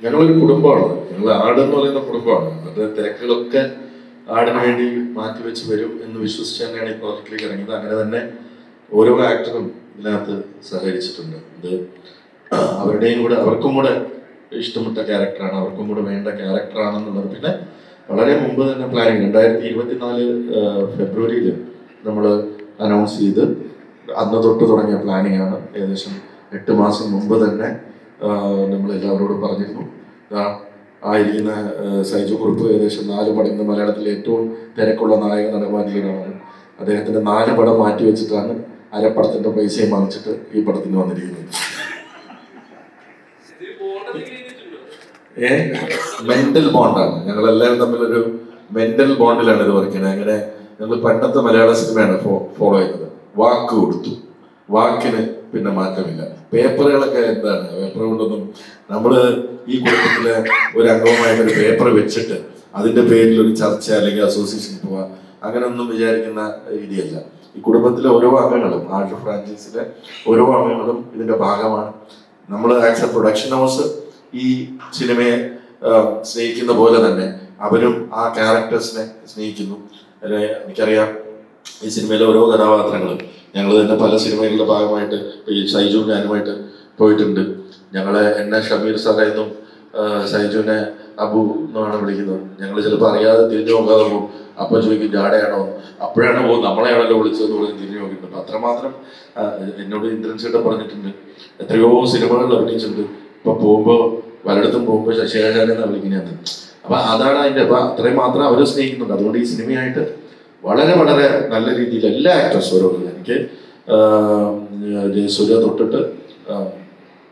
ഞങ്ങളൊരു കുടുംബമാണ്. ഞങ്ങൾ ആടെന്ന് പറയുന്ന കുടുംബമാണ്. അത് തിരക്കുകളൊക്കെ ആടിന് വേണ്ടി മാറ്റിവെച്ച് വരും എന്ന് വിശ്വസിച്ച് തന്നെയാണ് ഈ പ്രോജക്റ്റിലേക്ക് ഇറങ്ങിയത്. അങ്ങനെ തന്നെ ഓരോ ആക്ടറും ഇതിനകത്ത് സഹകരിച്ചിട്ടുണ്ട്. ഇത് അവരുടെയും കൂടെ, അവർക്കും കൂടെ ഇഷ്ടപ്പെട്ട ക്യാരക്ടറാണ്, അവർക്കും കൂടെ വേണ്ട ക്യാരക്ടറാണെന്നുള്ളത്. പിന്നെ വളരെ മുമ്പ് തന്നെ പ്ലാനിങ് 2024 ഫെബ്രുവരിയിൽ നമ്മൾ അനൗൺസ് ചെയ്ത് അന്ന് തൊട്ട് തുടങ്ങിയ പ്ലാനിങ് ആണ്. ഏകദേശം 8 മാസം മുമ്പ് തന്നെ നമ്മൾ എല്ലാവരോടും പറഞ്ഞിരുന്നു. ആയിരിക്കുന്ന സൈജു കുറുപ്പ് ഏകദേശം 4 പടം, ഇന്ന് മലയാളത്തിലെ ഏറ്റവും തിരക്കുള്ള നായക നടന്മാരിലൊരാളാണ്. അദ്ദേഹത്തിന്റെ 4 പടം മാറ്റി വെച്ചിട്ടാണ് അരപ്പടത്തിന്റെ പൈസയും വാങ്ങിച്ചിട്ട് ഈ പടത്തിന് വന്നിരിക്കുന്നത്. മെന്റൽ ബോണ്ടാണ്, ഞങ്ങളെല്ലാവരും തമ്മിലൊരു മെന്റൽ ബോണ്ടിലാണ് ഇത് വർക്കുന്നത്. അങ്ങനെ ഞങ്ങൾ പണ്ടത്തെ മലയാള സിനിമയാണ് ഫോളോ ചെയ്യുന്നത്. വാക്ക് കൊടുത്തു, വാക്കിന് പിന്നെ മാറ്റമില്ല. പേപ്പറുകളൊക്കെ എന്താണ്, പേപ്പർ കൊണ്ടൊന്നും നമ്മള് ഈ കുടുംബത്തിലെ ഒരു അംഗവുമായിട്ടൊരു പേപ്പർ വെച്ചിട്ട് അതിന്റെ പേരിൽ ഒരു ചർച്ച അല്ലെങ്കിൽ അസോസിയേഷൻ പോവാ, അങ്ങനെയൊന്നും വിചാരിക്കുന്ന രീതിയല്ല. ഈ കുടുംബത്തിലെ ഓരോ അംഗങ്ങളും, ആർട്ട് ഫ്രാഞ്ചൈസിലെ ഓരോ അംഗങ്ങളും ഇതിന്റെ ഭാഗമാണ്. നമ്മൾ ആസ് എ പ്രൊഡക്ഷൻ ഹൗസ് ഈ സിനിമയെ സ്നേഹിക്കുന്ന പോലെ തന്നെ അവരും ആ ക്യാരക്ടേഴ്സിനെ സ്നേഹിക്കുന്നു. എനിക്കറിയാം, ഈ സിനിമയിലെ ഓരോ കഥാപാത്രങ്ങളും ഞങ്ങൾ തന്നെ പല സിനിമകളുടെ ഭാഗമായിട്ട് ഈ സൈജു ഞാനുമായിട്ട് പോയിട്ടുണ്ട്. എന്നെ ഷമീർ സാറായെന്നും സൈജുവിനെ അബു എന്നാണ് വിളിക്കുന്നത്. ഞങ്ങൾ ചിലപ്പോൾ അറിയാതെ തിരിഞ്ഞു നോക്കാതെ പോകും. അപ്പൊ ചോദിക്കും ജാടയാണോ, അപ്പോഴാണ് പോകും നമ്മളെയാണല്ലോ വിളിച്ചതെന്ന് പറഞ്ഞ് തിരിഞ്ഞു നോക്കിയിട്ടുണ്ട്. അപ്പൊ അത്രമാത്രം എന്നോട് ഇന്ദ്രൻസേട്ടൻ പറഞ്ഞിട്ടുണ്ട്, എത്രയോ സിനിമകളിൽ അഭിനയിച്ചിട്ടുണ്ട്. ഇപ്പൊ പോകുമ്പോൾ പലയിടത്തും പോകുമ്പോൾ ശശികലാശാലെന്നാണ് വിളിക്കുന്നത്. അപ്പൊ അതാണ് അതിന്റെ, അപ്പൊ അത്രയും മാത്രം അവർ സ്നേഹിക്കുന്നുണ്ട്. അതുകൊണ്ട് ഈ സിനിമയായിട്ട് വളരെ വളരെ നല്ല രീതിയിൽ എല്ലാ ആക്ടേഴ്സും ഓരോ, എനിക്ക് ജയസൂര്യ തൊട്ടിട്ട്